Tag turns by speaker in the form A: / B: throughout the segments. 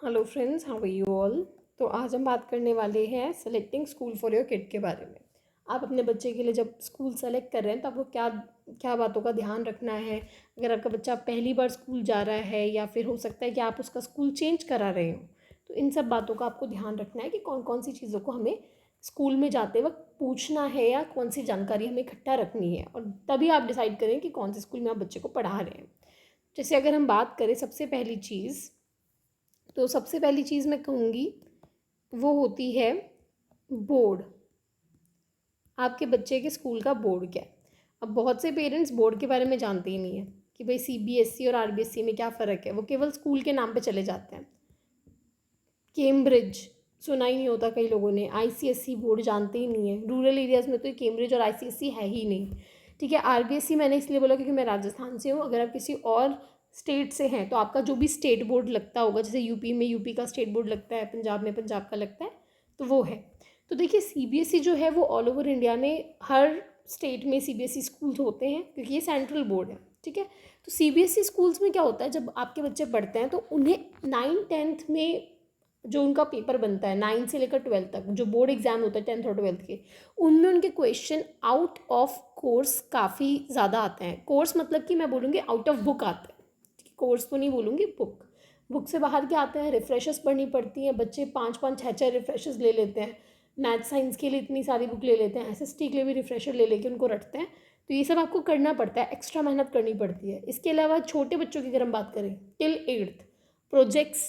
A: Hello friends, how are you all. तो आज हम बात करने वाले हैं selecting school for your kid के बारे में। आप अपने बच्चे के लिए जब स्कूल सेलेक्ट कर रहे हैं तो आपको क्या क्या बातों का ध्यान रखना है। अगर आपका बच्चा पहली बार स्कूल जा रहा है या फिर हो सकता है कि आप उसका स्कूल चेंज करा रहे हो, तो इन सब बातों का आपको ध्यान रखना है कि कौन कौन सी चीज़ों को हमें स्कूल में जाते वक्त पूछना है या कौन सी जानकारी हमें इकट्ठा रखनी है, और तभी आप डिसाइड करें कि कौन से स्कूल में आप बच्चे को पढ़ा रहे हैं। जैसे अगर हम बात करें सबसे पहली चीज़, तो सबसे पहली चीज़ मैं कहूँगी वो होती है बोर्ड। आपके बच्चे के स्कूल का बोर्ड क्या है। अब बहुत से पेरेंट्स बोर्ड के बारे में जानते ही नहीं है कि भाई सीबीएसई और आरबीएसई में क्या फ़र्क है। वो केवल स्कूल के नाम पे चले जाते हैं। कैम्ब्रिज सुना ही नहीं होता कई लोगों ने, आईसीएसई बोर्ड जानते ही नहीं है। रूरल एरियाज़ में तो कैम्ब्रिज और आईसीएसई है ही नहीं। ठीक है, आरबीएसई मैंने इसलिए बोला क्योंकि मैं राजस्थान से हूँ। अगर आप किसी और स्टेट से हैं तो आपका जो भी स्टेट बोर्ड लगता होगा, जैसे यूपी में यूपी का स्टेट बोर्ड लगता है, पंजाब में पंजाब का लगता है, तो वो है। तो देखिए सीबीएसई जो है वो ऑल ओवर इंडिया में हर स्टेट में सीबीएसई स्कूल्स होते हैं क्योंकि ये सेंट्रल बोर्ड है। ठीक है, तो सीबीएसई स्कूल्स में क्या होता है, जब आपके बच्चे पढ़ते हैं तो उन्हें 9th-10th में जो उनका पेपर बनता है 9 से लेकर 12 तक, जो बोर्ड एग्जाम होता है 10th और 12th के, उनमें उनके क्वेश्चन आउट ऑफ कोर्स काफ़ी ज़्यादा आते हैं। कोर्स मतलब कि मैं बोलूँगी आउट ऑफ बुक आते हैं। कोर्स तो नहीं बोलूँगी, बुक से बाहर के आते हैं। रिफ्रेशर्स पढ़नी पड़ती हैं, बच्चे 5-5 6-6 रिफ्रेशर्स ले लेते हैं। मैथ साइंस के लिए इतनी सारी बुक ले लेते हैं, एसएसटी के लिए भी रिफ्रेशर ले लेके उनको रटते हैं। तो ये सब आपको करना पड़ता है, एक्स्ट्रा मेहनत करनी पड़ती है। इसके अलावा छोटे बच्चों की अगर हम बात करें टिल 8th, प्रोजेक्ट्स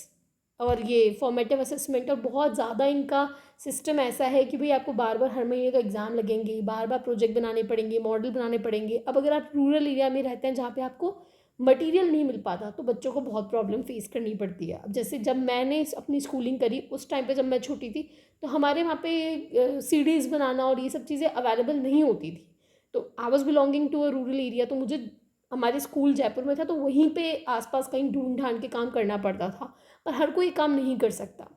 A: और ये फॉर्मेटिव असेसमेंट, और बहुत ज़्यादा इनका सिस्टम ऐसा है कि भाई आपको बार बार हर महीने का एग्ज़ाम लगेंगे, बार बार प्रोजेक्ट बनाने पड़ेंगे, मॉडल बनाने पड़ेंगे। अब अगर आप रूरल एरिया में रहते हैं जहाँ पे आपको मटेरियल नहीं मिल पाता तो बच्चों को बहुत प्रॉब्लम फेस करनी पड़ती है। अब जैसे जब मैंने अपनी स्कूलिंग करी उस टाइम पे जब मैं छोटी थी तो हमारे वहाँ पे सीडीज़ बनाना और ये सब चीज़ें अवेलेबल नहीं होती थी। तो I was belonging to a rural area, तो मुझे हमारे स्कूल जयपुर में था तो वहीं पे आसपास कहीं ढूंढ ढांड के काम करना पड़ता था। पर हर कोई काम नहीं कर सकता।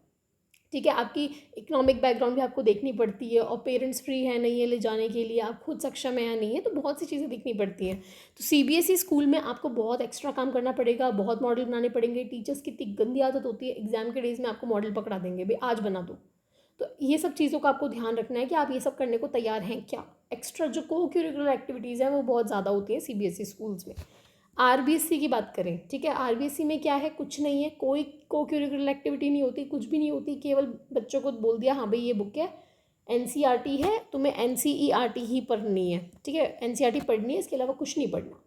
A: ठीक है, आपकी इकोनॉमिक बैकग्राउंड भी आपको देखनी पड़ती है, और पेरेंट्स फ्री है नहीं है ले जाने के लिए, आप खुद सक्षम है या नहीं है, तो बहुत सी चीज़ें देखनी पड़ती हैं। तो सीबीएसई स्कूल में आपको बहुत एक्स्ट्रा काम करना पड़ेगा, बहुत मॉडल बनाने पड़ेंगे। टीचर्स की इतनी गंदी आदत होती है, एग्जाम के डेज में आपको मॉडल पकड़ा देंगे, भाई आज बना दो। तो ये सब चीज़ों का आपको ध्यान रखना है कि आप ये सब करने को तैयार हैं क्या। एक्स्ट्रा जो को करिकुलर एक्टिविटीज़ हैं वो बहुत ज़्यादा होती हैं सीबीएसई स्कूल्स में। आरबीएससी की बात करें, ठीक है, आरबीएससी में क्या है, कुछ नहीं है, कोई को करिकुलर एक्टिविटी नहीं होती, कुछ भी नहीं होती। केवल बच्चों को बोल दिया हाँ भाई ये बुक है, एनसीईआरटी है, तुम्हें एनसीईआरटी ही पढ़नी है। ठीक है, एनसीईआरटी पढ़नी है, इसके अलावा कुछ नहीं पढ़ना।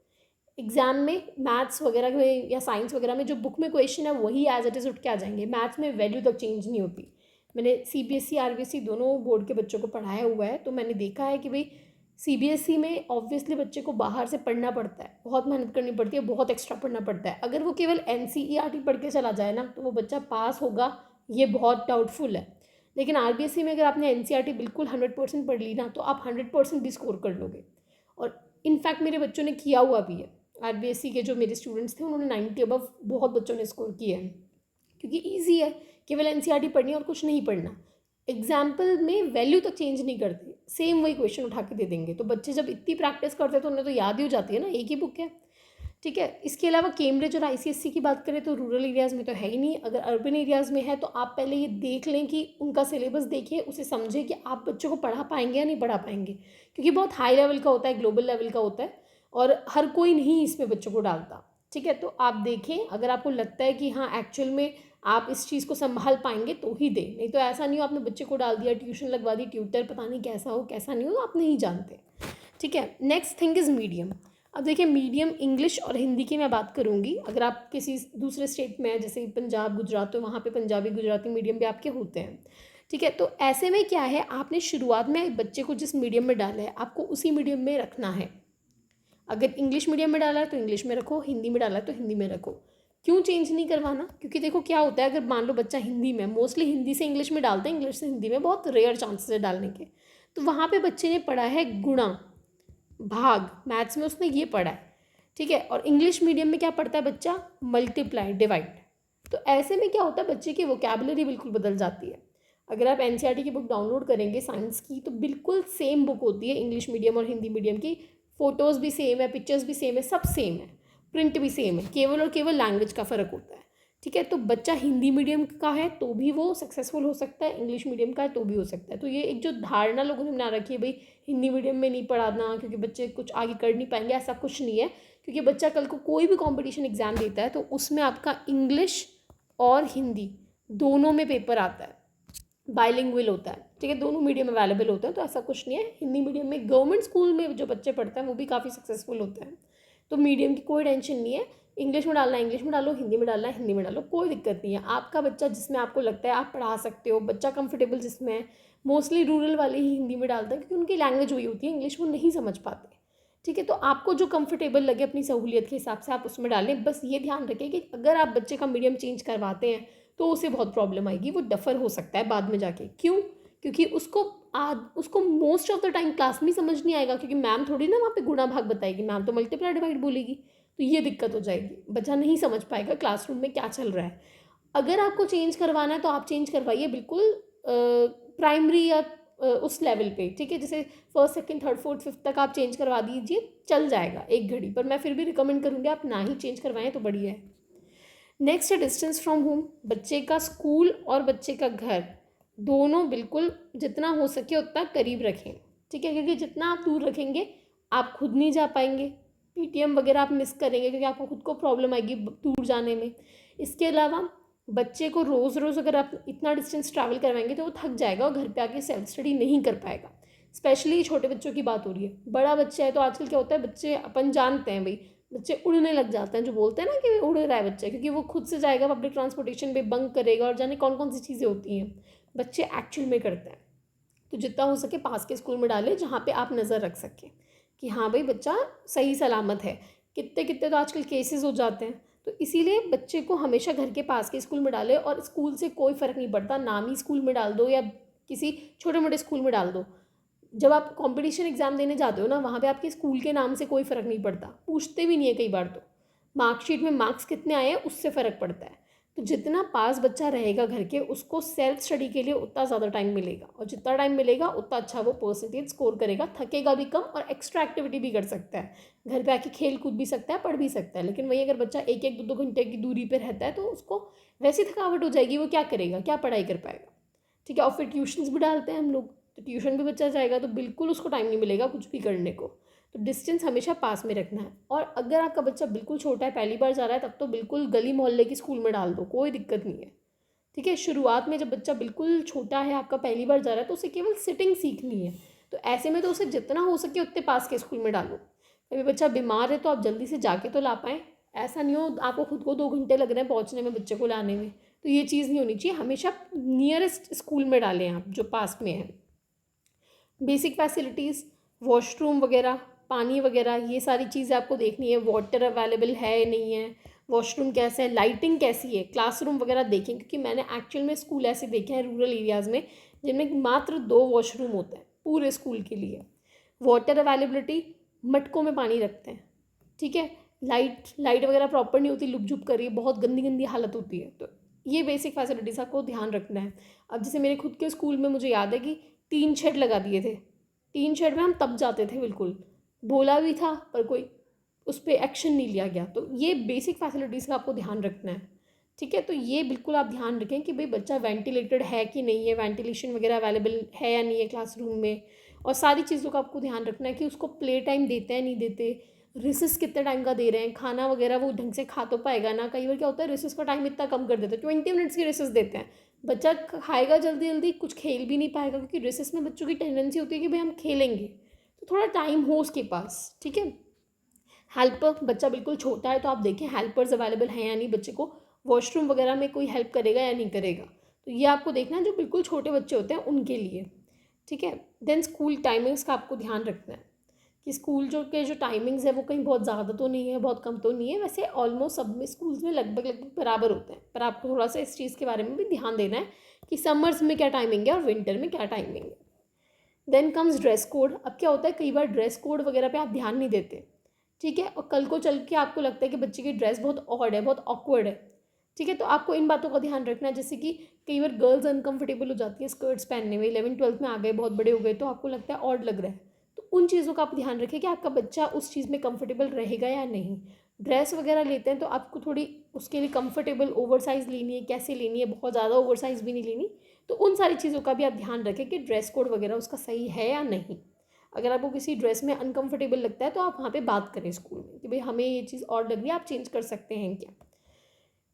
A: एग्जाम में मैथ्स वगैरह में या साइंस वगैरह में जो बुक में क्वेश्चन है वही एज इट इज़ उठ के आ जाएंगे। मैथ्स में वैल्यू तक चेंज नहीं होती। मैंने सीबीएसई आरबीएसई दोनों बोर्ड के बच्चों को पढ़ाया हुआ है, तो मैंने देखा है कि भाई सीबीएसई में ऑब्वियसली बच्चे को बाहर से पढ़ना पड़ता है, बहुत मेहनत करनी पड़ती है, बहुत एक्स्ट्रा पढ़ना पड़ता है। अगर वो केवल एनसीईआरटी पढ़ के चला जाए ना तो वो बच्चा पास होगा, ये बहुत डाउटफुल है। लेकिन आरबीएसई में अगर आपने एनसीईआरटी बिल्कुल 100% पढ़ ली ना तो आप 100% भी स्कोर कर लोगे। और इनफैक्ट मेरे बच्चों ने किया हुआ भी है। आरबीएसई के जो मेरे स्टूडेंट्स थे उन्होंने 90 अबव बहुत बच्चों ने स्कोर किया है, क्योंकि ईजी है, केवल एनसीईआरटी पढ़नी है और कुछ नहीं पढ़ना। एग्जाम्पल में वैल्यू तक चेंज नहीं करते, सेम वही क्वेश्चन उठा के दे देंगे। तो बच्चे जब इतनी प्रैक्टिस करते हैं तो उन्हें तो याद ही हो जाती है ना, एक ही बुक है। ठीक है, इसके अलावा कैम्ब्रिज और आईसीएसई की बात करें तो रूरल एरियाज़ में तो है ही नहीं। अगर अर्बन एरियाज़ में है तो आप पहले ये देख लें कि उनका सिलेबस देखिए, उसे समझें कि आप बच्चों को पढ़ा पाएंगे या नहीं पढ़ा पाएंगे, क्योंकि बहुत हाई लेवल का होता है, ग्लोबल लेवल का होता है, और हर कोई नहीं इसमें बच्चों को डालता। ठीक है, तो आप देखें, अगर आपको लगता है कि हाँ एक्चुअल में आप इस चीज़ को संभाल पाएंगे तो ही दें, नहीं तो ऐसा नहीं हो आपने बच्चे को डाल दिया, ट्यूशन लगवा दी, ट्यूटर पता नहीं कैसा हो कैसा नहीं हो, आप नहीं जानते। ठीक है, नेक्स्ट थिंग इज़ मीडियम। अब देखिए मीडियम इंग्लिश और हिंदी की मैं बात करूँगी। अगर आप किसी दूसरे स्टेट में हैं जैसे पंजाब गुजरात, तो वहाँ पे पंजाबी गुजराती मीडियम भी आपके होते हैं। ठीक है, तो ऐसे में क्या है, आपने शुरुआत में बच्चे को जिस मीडियम में डाला है आपको उसी मीडियम में रखना है। अगर इंग्लिश मीडियम में डाला है तो इंग्लिश में रखो, हिंदी में डाला है तो हिंदी में रखो। क्यों चेंज नहीं करवाना, क्योंकि देखो क्या होता है, अगर मान लो बच्चा हिंदी में, मोस्टली हिंदी से इंग्लिश में डालते हैं, इंग्लिश से हिंदी में बहुत रेयर चांसेस है डालने के, तो वहाँ पे बच्चे ने पढ़ा है गुणा भाग, मैथ्स में उसने ये पढ़ा है। ठीक है, और इंग्लिश मीडियम में क्या पढ़ता है बच्चा, मल्टीप्लाई डिवाइड। तो ऐसे में क्या होता है, बच्चे की वोकैबुलरी बिल्कुल बदल जाती है। अगर आप एनसीईआरटी की बुक डाउनलोड करेंगे साइंस की तो बिल्कुल सेम बुक होती है इंग्लिश मीडियम और हिंदी मीडियम की। फ़ोटोज़ भी सेम है, पिक्चर्स भी सेम है, सब सेम है, प्रिंट भी सेम है, केवल और केवल लैंग्वेज का फ़र्क होता है। ठीक है। तो बच्चा हिंदी मीडियम का है तो भी वो सक्सेसफुल हो सकता है, इंग्लिश मीडियम का है तो भी हो सकता है। तो ये एक जो धारणा लोगों ने बना रखी है भाई हिंदी मीडियम में नहीं पढ़ाना क्योंकि बच्चे कुछ आगे कर नहीं पाएंगे, ऐसा कुछ नहीं है। क्योंकि बच्चा कल को कोई भी कॉम्पिटिशन एग्जाम देता है तो उसमें आपका इंग्लिश और हिंदी दोनों में पेपर आता है, बाइलिंगुअल होता है, ठीक है, दोनों मीडियम अवेलेबल होते हैं। तो ऐसा कुछ नहीं है, हिंदी मीडियम में गवर्नमेंट स्कूल में जो बच्चे पढ़ते हैं वो भी काफ़ी सक्सेसफुल होते हैं। तो मीडियम की कोई टेंशन नहीं है, इंग्लिश में डालना है इंग्लिश में डालो, हिंदी में डालना है हिंदी में डालो, कोई दिक्कत नहीं है। आपका बच्चा जिसमें आपको लगता है आप पढ़ा सकते हो, बच्चा कंफर्टेबल जिसमें है, मोस्टली रूरल वाले ही हिंदी में डालते हैं क्योंकि उनकी लैंग्वेज वही होती है, इंग्लिश वो नहीं समझ पाते, ठीक है। तो आपको जो कंफर्टेबल लगे अपनी सहूलियत के हिसाब से आप उसमें डालें। बस ये ध्यान रखें कि अगर आप बच्चे का मीडियम चेंज करवाते हैं तो उसे बहुत प्रॉब्लम आएगी, वो डफर हो सकता है बाद में जाके। क्यों? क्योंकि उसको most of the time class में समझ नहीं आएगा क्योंकि मैम थोड़ी ना वहाँ पे गुणा भाग बताएगी, मैम तो मल्टीप्लाई डिवाइड बोलेगी। तो ये दिक्कत हो जाएगी, बच्चा नहीं समझ पाएगा क्लासरूम में क्या चल रहा है। अगर आपको चेंज करवाना है तो आप चेंज करवाइए बिल्कुल प्राइमरी या उस लेवल पे, ठीक है, जैसे first second third fourth fifth तक आप चेंज करवा दीजिए, चल जाएगा एक घड़ी। पर मैं फिर भी रिकमेंड करूँगी आप ना ही चेंज करवाएं तो बढ़िया है। नेक्स्ट है डिस्टेंस फ्रॉम होम। बच्चे का स्कूल और बच्चे का घर दोनों बिल्कुल जितना हो सके उतना करीब रखें, ठीक है, क्योंकि जितना आप दूर रखेंगे आप खुद नहीं जा पाएंगे, पीटीएम वगैरह आप मिस करेंगे क्योंकि आपको खुद को प्रॉब्लम आएगी दूर जाने में। इसके अलावा बच्चे को रोज़ रोज़ अगर आप इतना डिस्टेंस ट्रैवल करवाएंगे तो वो थक जाएगा और घर पे आके सेल्फ स्टडी नहीं कर पाएगा। स्पेशली छोटे बच्चों की बात हो रही है, बड़ा बच्चा है तो आजकल क्या होता है, बच्चे अपन जानते हैं भाई बच्चे उड़ने लग जाते हैं, जो बोलते हैं ना कि उड़ रहा है बच्चा, क्योंकि वो खुद से जाएगा पब्लिक ट्रांसपोर्टेशन पे, बंक करेगा और जाने कौन कौन सी चीज़ें होती हैं बच्चे एक्चुअल में करते हैं। तो जितना हो सके पास के स्कूल में डालें जहाँ पे आप नज़र रख सकें कि हाँ भाई बच्चा सही सलामत है। कितने कितने तो आजकल केसेस हो जाते हैं, तो इसीलिए बच्चे को हमेशा घर के पास के स्कूल में डालें। और स्कूल से कोई फ़र्क नहीं पड़ता, नामी स्कूल में डाल दो या किसी छोटे मोटे स्कूल में डाल दो। जब आप कंपटीशन एग्ज़ाम देने जाते हो ना, वहाँ पे आपके स्कूल के नाम से कोई फ़र्क नहीं पड़ता, पूछते भी नहीं है कई बार। तो मार्कशीट में मार्क्स कितने आए हैं उससे फ़र्क पड़ता है। तो जितना पास बच्चा रहेगा घर के, उसको सेल्फ स्टडी के लिए उतना ज़्यादा टाइम मिलेगा, और जितना टाइम मिलेगा उतना अच्छा वो परसेंटेज स्कोर करेगा, थकेगा भी कम और एक्स्ट्रा एक्टिविटी भी कर सकता है। घर पे आके खेल कूद भी सकता है, पढ़ भी सकता है। लेकिन वही अगर बच्चा एक एक दो दो घंटे की दूरी पर रहता है तो उसको वैसी थकावट हो जाएगी, वो क्या करेगा, क्या पढ़ाई कर पाएगा, ठीक है। और फिर ट्यूशन्स भी डालते हैं हम लोग, तो ट्यूशन भी बच्चा जाएगा तो बिल्कुल उसको टाइम नहीं मिलेगा कुछ भी करने को। तो डिस्टेंस हमेशा पास में रखना है। और अगर आपका बच्चा बिल्कुल छोटा है, पहली बार जा रहा है, तब तो बिल्कुल गली मोहल्ले की स्कूल में डाल दो, कोई दिक्कत नहीं है, ठीक है। शुरुआत में जब बच्चा बिल्कुल छोटा है, आपका पहली बार जा रहा है, तो उसे केवल सिटिंग सीखनी है। तो ऐसे में तो उसे जितना हो सके उतने पास के स्कूल में डालो। कभी बच्चा बीमार है तो आप जल्दी से जाके तो ला पाएँ, ऐसा नहीं हो आपको खुद को 2 घंटे लग रहे हैं पहुँचने में बच्चे को लाने में। तो ये चीज़ नहीं होनी चाहिए, हमेशा नियरेस्ट स्कूल में डालें आप जो पास में है। बेसिक फैसिलिटीज़, वॉशरूम वगैरह, पानी वगैरह, ये सारी चीज़ें आपको देखनी है, वाटर अवेलेबल है नहीं है, वॉशरूम कैसा है, लाइटिंग कैसी है, क्लासरूम वगैरह देखें। क्योंकि मैंने एक्चुअल में स्कूल ऐसे देखे हैं रूरल एरियाज़ में जिनमें मात्र 2 वॉशरूम होते हैं पूरे स्कूल के लिए। वाटर अवेलेबिलिटी, मटकों में पानी रखते हैं, ठीक है। लाइट लाइट वगैरह प्रॉपर नहीं होती, लुप झुप कर रही है, बहुत गंदी गंदी हालत होती है। तो ये बेसिक फैसिलिटीज़ आपको ध्यान रखना है। अब जैसे मेरे खुद के स्कूल में मुझे याद है कि 3 शेड लगा दिए थे, 3 शेड में हम तब जाते थे, बिल्कुल बोला भी था पर कोई उस पर एक्शन नहीं लिया गया। तो ये बेसिक फैसिलिटीज़ का आपको ध्यान रखना है, ठीक है। तो ये बिल्कुल आप ध्यान रखें कि भाई बच्चा वेंटिलेटेड है कि नहीं है, वेंटिलेशन वगैरह अवेलेबल है या नहीं है क्लासरूम में। और सारी चीज़ों का आपको ध्यान रखना है कि उसको प्ले टाइम देते हैं नहीं देते, रिसेस कितने टाइम का दे रहे हैं, खाना वगैरह वो ढंग से खा तो पाएगा ना। कई बार क्या होता है रिसेस का टाइम इतना कम कर देते हैं, 20 मिनट्स की रिसेस देते हैं, बच्चा खाएगा जल्दी जल्दी, कुछ खेल भी नहीं पाएगा क्योंकि रिसेस में बच्चों की टेंडेंसी होती है कि भाई हम खेलेंगे, तो थोड़ा टाइम हो उसके पास, ठीक है। हेल्पर, बच्चा बिल्कुल छोटा है तो आप देखें हेल्पर्स अवेलेबल हैं या नहीं, बच्चे को वॉशरूम वगैरह में कोई हेल्प करेगा या नहीं करेगा। तो ये आपको देखना है, जो बिल्कुल छोटे बच्चे होते हैं उनके लिए, ठीक है। देन स्कूल टाइमिंग्स का आपको ध्यान रखना है कि स्कूल जो टाइमिंग्स है वो कहीं बहुत ज़्यादा तो नहीं है, बहुत कम तो नहीं है, वैसे ऑलमोस्ट सब में स्कूल्स में लगभग लगभग बराबर होते हैं। पर आपको थोड़ा सा इस चीज़ के बारे में भी ध्यान देना है कि समर्स में क्या टाइमिंग है और विंटर में क्या टाइमिंग है। Then comes dress code. अब क्या होता है कई बार ड्रेस कोड वगैरह पे आप ध्यान नहीं देते, ठीक है, और कल को चल के आपको लगता है कि बच्चे की ड्रेस बहुत ऑड है, बहुत ऑकवर्ड है, ठीक है। तो आपको इन बातों का ध्यान रखना है, जैसे कि कई बार गर्ल्स अनकंफर्टेबल हो जाती है स्कर्ट्स पहनने में, 11th-12th में आ गए, बहुत बड़े हो गए, तो आपको लगता है ऑड लग रहा है। तो उन चीज़ों का आप ध्यान रखें कि आपका बच्चा उस चीज़ में कंफर्टेबल रहेगा या नहीं। ड्रेस वगैरह लेते हैं तो आपको थोड़ी उसके लिए कंफर्टेबल ओवर साइज़ लेनी है, कैसे लेनी है, बहुत ज़्यादा ओवर साइज़ भी नहीं लेनी। तो उन सारी चीज़ों का भी आप ध्यान रखें कि ड्रेस कोड वगैरह उसका सही है या नहीं। अगर आपको किसी ड्रेस में अनकंफर्टेबल लगता है तो आप वहाँ पे बात करें स्कूल में कि भाई हमें ये चीज़ और लग रही है, आप चेंज कर सकते हैं क्या।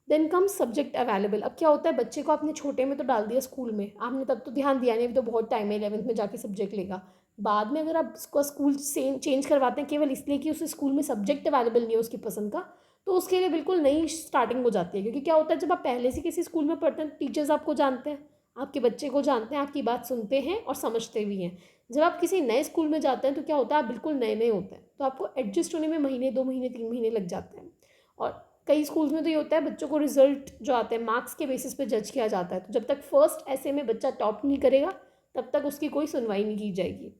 A: Then come subject available. अब क्या होता है, बच्चे को आपने छोटे में तो डाल दिया स्कूल में, आपने तब तो ध्यान दिया नहीं, अभी तो बहुत टाइम है, 11th में जाके सब्जेक्ट लेगा। बाद में अगर आप उसको स्कूल से चेंज करवाते हैं केवल इसलिए कि उस स्कूल में सब्जेक्ट अवेलेबल नहीं है उसकी पसंद का, तो उसके लिए बिल्कुल नई स्टार्टिंग हो जाती है। क्योंकि क्या होता है, जब आप पहले से किसी स्कूल में पढ़ते हैं टीचर्स आपको जानते हैं, आपके बच्चे को जानते हैं, आपकी बात सुनते हैं और समझते भी हैं। जब आप किसी नए स्कूल में जाते हैं तो क्या होता है, आप बिल्कुल नए नए होते हैं, तो आपको एडजस्ट होने में महीने, 2 महीने, 3 महीने लग जाते हैं। और कई स्कूल्स में तो ये होता है, बच्चों को रिजल्ट जो आते हैं मार्क्स के बेसिस पे जज किया जाता है। तो जब तक फर्स्ट ऐसे में बच्चा टॉप नहीं करेगा तब तक उसकी कोई सुनवाई नहीं की जाएगी।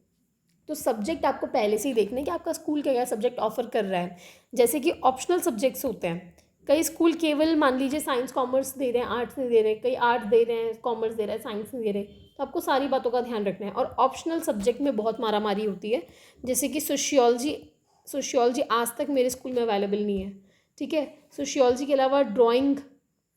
A: तो सब्जेक्ट आपको पहले से ही देखना है कि आपका स्कूल क्या क्या सब्जेक्ट ऑफर कर रहा है। जैसे कि ऑप्शनल सब्जेक्ट्स होते हैं, कई स्कूल केवल मान लीजिए साइंस कॉमर्स दे रहे हैं, आर्ट्स नहीं दे रहे, कई आर्ट्स दे रहे हैं, कॉमर्स दे रहा है, साइंस नहीं दे रहे। तो आपको सारी बातों का ध्यान रखना है। और ऑप्शनल सब्जेक्ट में बहुत मारामारी होती है, जैसे कि सोशियोलॉजी। सोशियोलॉजी आज तक मेरे स्कूल में अवेलेबल नहीं है, ठीक है। सोशियोलॉजी के अलावा ड्राइंग,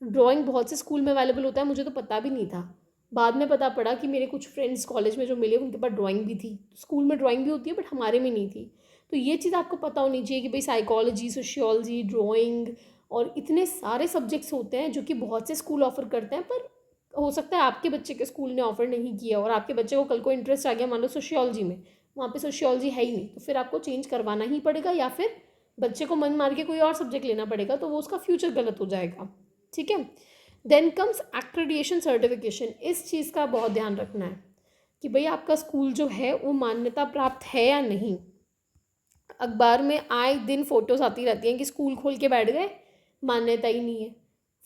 A: ड्राइंग बहुत से स्कूल में अवेलेबल होता है, मुझे तो पता भी नहीं था। बाद में पता पड़ा कि मेरे कुछ फ्रेंड्स कॉलेज में जो मिले उनके पास ड्राइंग भी थी। स्कूल में ड्राइंग भी होती है बट हमारे में नहीं थी। तो ये चीज़ आपको पता होनी चाहिए कि भाई साइकोलॉजी, सोशियोलॉजी, ड्राइंग और इतने सारे सब्जेक्ट्स होते हैं जो कि बहुत से स्कूल ऑफर करते हैं। पर हो सकता है आपके बच्चे के स्कूल ने ऑफर नहीं किया और आपके बच्चे को कल को इंटरेस्ट आ गया मान लो सोशियोलॉजी में, वहाँ पे सोशियोलॉजी है ही नहीं, तो फिर आपको चेंज करवाना ही पड़ेगा या फिर बच्चे को मन मार के कोई और सब्जेक्ट लेना पड़ेगा, तो वो उसका फ्यूचर गलत हो जाएगा, ठीक है। Then comes accreditation certification. इस चीज़ का बहुत ध्यान रखना है कि भाई आपका स्कूल जो है वो मान्यता प्राप्त है या नहीं। अखबार में आए दिन फोटोज आती रहती हैं कि स्कूल खोल के बैठ गए, मान्यता ही नहीं है,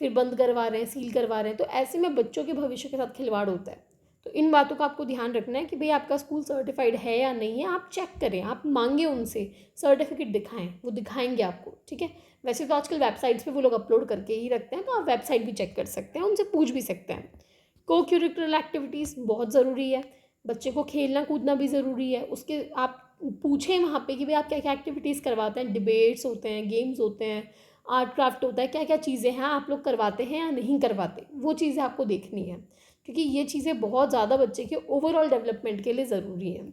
A: फिर बंद करवा रहे हैं, सील करवा रहे हैं। तो ऐसे में बच्चों के भविष्य के साथ खिलवाड़ होता है। तो इन बातों का आपको ध्यान रखना है कि भाई आपका स्कूल सर्टिफाइड है या नहीं है। आप चेक करें, आप मांगे उनसे सर्टिफिकेट दिखाएं, वो दिखाएंगे आपको, ठीक है। वैसे तो आजकल वेबसाइट्स पे वो लोग अपलोड करके ही रखते हैं, तो आप वेबसाइट भी चेक कर सकते हैं, उनसे पूछ भी सकते हैं। को करिकुलर एक्टिविटीज़ बहुत ज़रूरी है, बच्चे को खेलना कूदना भी ज़रूरी है। उसके आप पूछें वहाँ पे कि भाई आप क्या क्या एक्टिविटीज़ करवाते हैं, डिबेट्स होते हैं, गेम्स होते हैं, आर्ट क्राफ्ट होता है, क्या क्या चीज़ें हैं आप लोग करवाते हैं या नहीं करवाते, वो चीज़ें आपको देखनी है। क्योंकि ये चीज़ें बहुत ज़्यादा बच्चे के ओवरऑल डेवलपमेंट के लिए ज़रूरी है।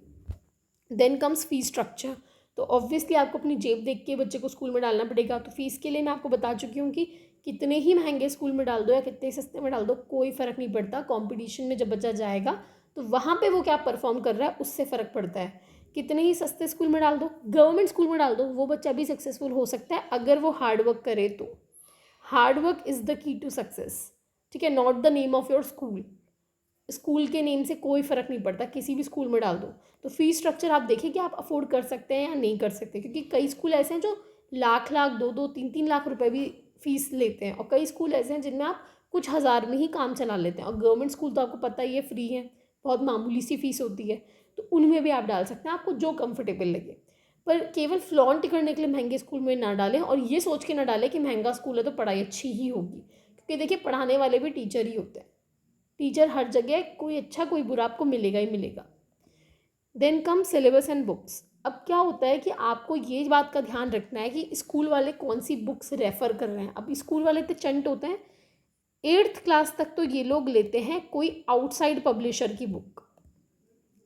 A: Then comes fees structure. तो ऑब्वियसली आपको अपनी जेब देख के बच्चे को स्कूल में डालना पड़ेगा। तो फीस के लिए मैं आपको बता चुकी हूँ कि कितने ही महंगे स्कूल में डाल दो या कितने सस्ते में डाल दो, कोई फ़र्क नहीं पड़ता। कंपटीशन में जब बच्चा जाएगा तो वहाँ पे वो क्या परफॉर्म कर रहा है उससे फ़र्क पड़ता है। कितने ही सस्ते स्कूल में डाल दो, गवर्नमेंट स्कूल में डाल दो, वो बच्चा भी सक्सेसफुल हो सकता है अगर वो हार्डवर्क करे तो। Hard work is the key to success, ठीक है, not the name of your school. School के नेम से कोई फ़र्क नहीं पड़ता, किसी भी स्कूल में डाल दो। तो फीस स्ट्रक्चर आप देखिए कि आप अफोर्ड कर सकते हैं या नहीं कर सकते, क्योंकि कई स्कूल ऐसे हैं जो लाख लाख, 2-2, 3-3 लाख रुपए भी फीस लेते हैं, और कई स्कूल ऐसे हैं जिनमें आप कुछ हज़ार में ही काम चला लेते हैं। और गवर्नमेंट स्कूल तो आपको पता ही है फ्री है, बहुत मामूली सी फीस होती है। तो उनमें भी आप डाल सकते हैं, आपको जो कम्फर्टेबल लगे। पर केवल फ्लॉन्ट करने के लिए महंगे स्कूल में ना डालें, और ये सोच के ना डालें कि महंगा स्कूल है तो पढ़ाई अच्छी ही होगी, क्योंकि देखिए पढ़ाने वाले भी टीचर ही होते हैं। टीचर हर जगह कोई अच्छा कोई बुरा आपको मिलेगा ही मिलेगा। Then come syllabus and books. अब क्या होता है कि आपको ये बात का ध्यान रखना है कि स्कूल वाले कौन सी बुक्स रेफ़र कर रहे हैं। अब स्कूल वाले तो चंट होते हैं, 8th क्लास तक तो ये लोग लेते हैं कोई आउटसाइड पब्लिशर की बुक,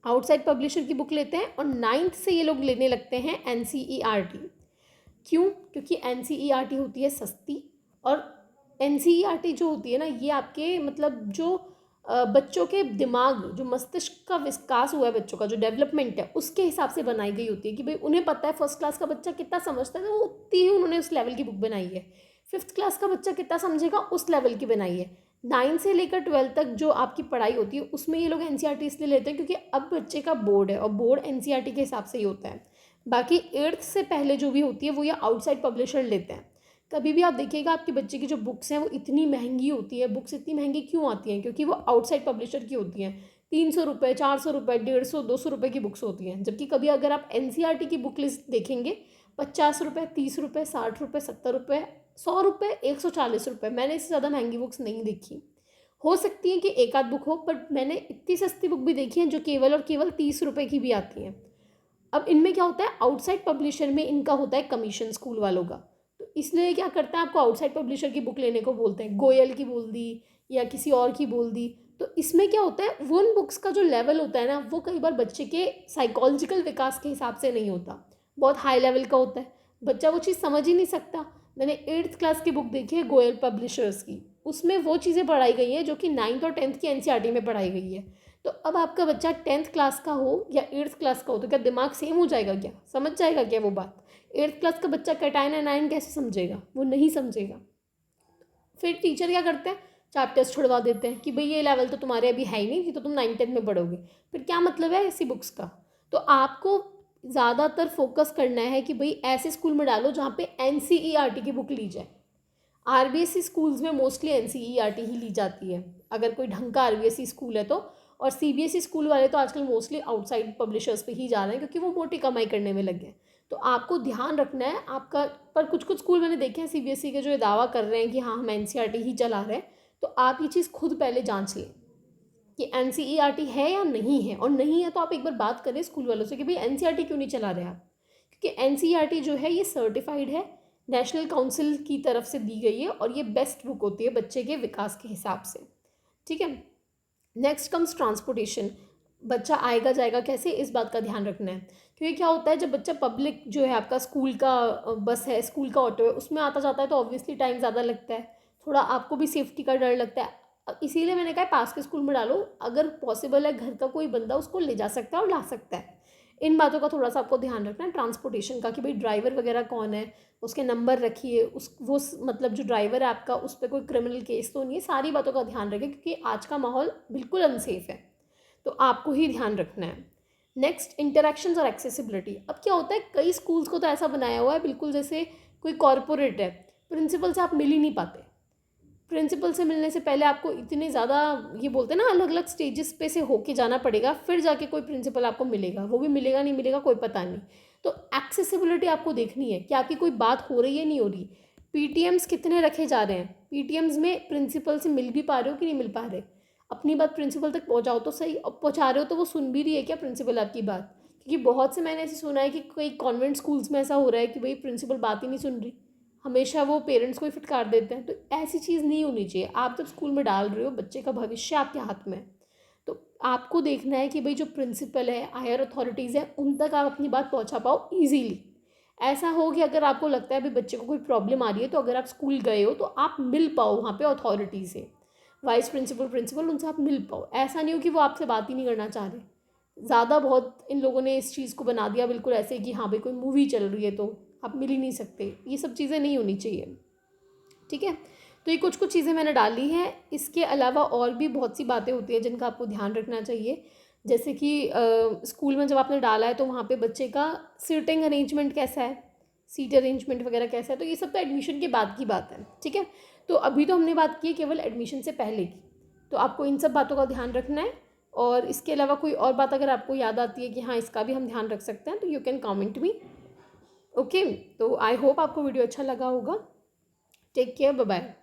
A: आउटसाइड पब्लिशर की बुक लेते हैं। और 9th से ये लोग लेने लगते हैं NCERT। क्यों? क्योंकि NCERT होती है सस्ती, और NCERT जो होती है ना, ये आपके मतलब जो बच्चों के दिमाग, जो मस्तिष्क का विकास हुआ है, बच्चों का जो डेवलपमेंट है उसके हिसाब से बनाई गई होती है कि भाई उन्हें पता है फर्स्ट क्लास का बच्चा कितना समझता है, तो उतनी ही उन्होंने उस लेवल की बुक बनाई है। 5th क्लास का बच्चा कितना समझेगा उस लेवल की बनाई है। 9 से लेकर 12 तक जो आपकी पढ़ाई होती है उसमें ये लोग NCERT इसलिए लेते हैं क्योंकि अब बच्चे का बोर्ड है और बोर्ड NCERT के हिसाब से ही होता है। बाकी 8th से पहले जो भी होती है वो ये आउटसाइड पब्लिशर लेते हैं। कभी भी आप देखिएगा आपके बच्चे की जो बुक्स हैं वो इतनी महंगी होती है। बुक्स इतनी महंगी क्यों आती हैं? क्योंकि वो आउटसाइड पब्लिशर की होती हैं। 300 रुपये, 400 रुपये, 150, 200 रुपये की बुक्स होती हैं। जबकि कभी अगर आप NCERT की बुक लिस्ट देखेंगे, 50 रुपये, 30 रुपये, 60 रुपये, 70 रुपये, 100 रुपये, 140 रुपये। मैंने इससे ज़्यादा महंगी बुक्स नहीं देखी। हो सकती है कि एक आध बुक हो, बट मैंने इतनी सस्ती बुक भी देखी है जो केवल और केवल 30 रुपये की भी आती हैं। अब इनमें क्या होता है, आउटसाइड पब्लिशर में इनका होता है कमीशन स्कूल वालों का। तो इसलिए क्या करते हैं, आपको आउटसाइड पब्लिशर की बुक लेने को बोलते हैं, गोयल की बोल दी या किसी और की बोल दी। तो इसमें क्या होता है, वो उन बुक्स का जो लेवल होता है ना, वो कई बार बच्चे के साइकोलॉजिकल विकास के हिसाब से नहीं होता, बहुत हाई लेवल का होता है, बच्चा वो चीज़ समझ ही नहीं सकता। मैंने 8th क्लास की बुक देखी है गोयल पब्लिशर्स की, उसमें वो चीज़ें पढ़ाई गई हैं जो कि 9th और 10th की एनसीईआरटी में पढ़ाई गई है। तो अब आपका बच्चा 10th क्लास का हो या 8th क्लास का हो तो क्या दिमाग सेम हो जाएगा, क्या समझ जाएगा क्या वो बात? 8th क्लास का बच्चा कैटाइन एनाइन कैसे समझेगा, वो नहीं समझेगा। फिर टीचर क्या करते हैं, चैप्टर्स छुड़वा देते हैं कि भाई ये लेवल तो तुम्हारे अभी है ही नहीं, तो तुम 9th-10th में पढ़ोगे। फिर क्या मतलब है ऐसी बुक्स का? तो आपको ज़्यादातर फोकस करना है कि भाई ऐसे स्कूल में डालो जहाँ पे एनसीईआरटी की बुक ली जाए। आरबीएसई स्कूल्स में मोस्टली एनसीईआरटी ही ली जाती है, अगर कोई ढंग का आरबीएसई स्कूल है तो। और सीबीएसई स्कूल वाले तो आजकल मोस्टली आउटसाइड पब्लिशर्स पे ही जा रहे हैं, क्योंकि वो मोटी कमाई करने में लगे हैं। तो आपको ध्यान रखना है आपका। पर कुछ कुछ स्कूल मैंने देखे हैं सीबीएसई के जो ये दावा कर रहे हैं कि हाँ हम एनसीईआरटी ही चला रहे हैं, तो आप ये चीज़ खुद पहले जांच लें कि एनसीईआरटी है या नहीं है, और नहीं है तो आप एक बार बात करें स्कूल वालों से कि भाई एनसीईआरटी क्यों नहीं चला रहे आप। क्योंकि एनसीईआरटी जो है ये सर्टिफाइड है, नेशनल काउंसिल की तरफ से दी गई है, और ये बेस्ट बुक होती है बच्चे के विकास के हिसाब से। ठीक है, नेक्स्ट कम्स ट्रांसपोर्टेशन। बच्चा आएगा जाएगा कैसे, इस बात का ध्यान रखना है। क्योंकि क्या होता है, जब बच्चा पब्लिक जो है आपका स्कूल का बस है, स्कूल का ऑटो है, उसमें आता जाता है तो ऑब्वियसली टाइम ज़्यादा लगता है, थोड़ा आपको भी सेफ्टी का डर लगता है। इसीलिए मैंने कहा पास के स्कूल में डालो, अगर पॉसिबल है घर का कोई बंदा उसको ले जा सकता है और ला सकता है। इन बातों का थोड़ा सा आपको ध्यान रखना है ट्रांसपोर्टेशन का, कि भाई ड्राइवर वगैरह कौन है, उसके नंबर रखिए, मतलब जो ड्राइवर है आपका उस पर कोई क्रिमिनल केस तो नहीं है, सारी बातों का ध्यान रखें, क्योंकि आज का माहौल बिल्कुल अनसेफ है, तो आपको ही ध्यान रखना है। नेक्स्ट, इंटरेक्शंस और एक्सेसिबिलिटी। अब क्या होता है, कई स्कूल्स को तो ऐसा बनाया हुआ है बिल्कुल जैसे कोई कॉरपोरेट है, प्रिंसिपल से आप मिल ही नहीं पाते। प्रिंसिपल से मिलने से पहले आपको इतने ज़्यादा, ये बोलते हैं ना, अलग अलग स्टेजेस पे से होके जाना पड़ेगा, फिर जाके कोई प्रिंसिपल आपको मिलेगा, वो भी मिलेगा नहीं मिलेगा कोई पता नहीं। तो एक्सेसिबिलिटी आपको देखनी है कि आपकी कोई बात हो रही है नहीं हो रही। पीटीएम्स कितने रखे जा रहे हैं, पीटीएम्स में प्रिंसिपल से मिल भी पा रहे हो कि नहीं मिल पा रहे, अपनी बात प्रिंसिपल तक पहुंचाओ तो सही। अब पहुंचा रहे हो तो वो सुन भी रही है क्या प्रिंसिपल आपकी बात? क्योंकि बहुत से मैंने ऐसे सुना है कि कई कॉन्वेंट स्कूल्स में ऐसा हो रहा है कि भाई प्रिंसिपल बात ही नहीं सुन रही, हमेशा वो पेरेंट्स को ही फिटकार देते हैं। तो ऐसी चीज़ नहीं होनी चाहिए। आप जब स्कूल में डाल रहे हो, बच्चे का भविष्य आपके हाथ में है, तो आपको देखना है कि भाई जो प्रिंसिपल है, हायर अथॉरिटीज़ है, उन तक आप अपनी बात पहुंचा पाओ ईजीली। ऐसा हो कि अगर आपको लगता है भाई बच्चे को कोई प्रॉब्लम आ रही है, तो अगर आप स्कूल गए हो तो आप मिल पाओ वहाँ पे अथॉरिटी से, वाइस प्रिंसिपल प्रिंसिपल, उनसे आप मिल पाओ। ऐसा नहीं हो कि वो आपसे बात ही नहीं करना चाह रहे। ज़्यादा बहुत इन लोगों ने इस चीज़ को बना दिया बिल्कुल ऐसे कि हाँ भाई कोई मूवी चल रही है तो आप मिल ही नहीं सकते, ये सब चीज़ें नहीं होनी चाहिए। ठीक है, तो ये कुछ कुछ चीज़ें मैंने डाली हैं। इसके अलावा और भी बहुत सी बातें होती हैं जिनका आपको ध्यान रखना चाहिए, जैसे कि स्कूल में जब आपने डाला है तो वहाँ पे बच्चे का सीटिंग अरेंजमेंट कैसा है, सीट अरेंजमेंट वगैरह कैसा है, तो ये सब तो एडमिशन के बाद की बात है। ठीक है, तो अभी तो हमने बात की है केवल एडमिशन से पहले की, तो आपको इन सब बातों का ध्यान रखना है। और इसके अलावा कोई और बात अगर आपको याद आती है कि हाँ इसका भी हम ध्यान रख सकते हैं, तो you can comment me. Okay, तो आई होप आपको वीडियो अच्छा लगा होगा। Take care, bye bye.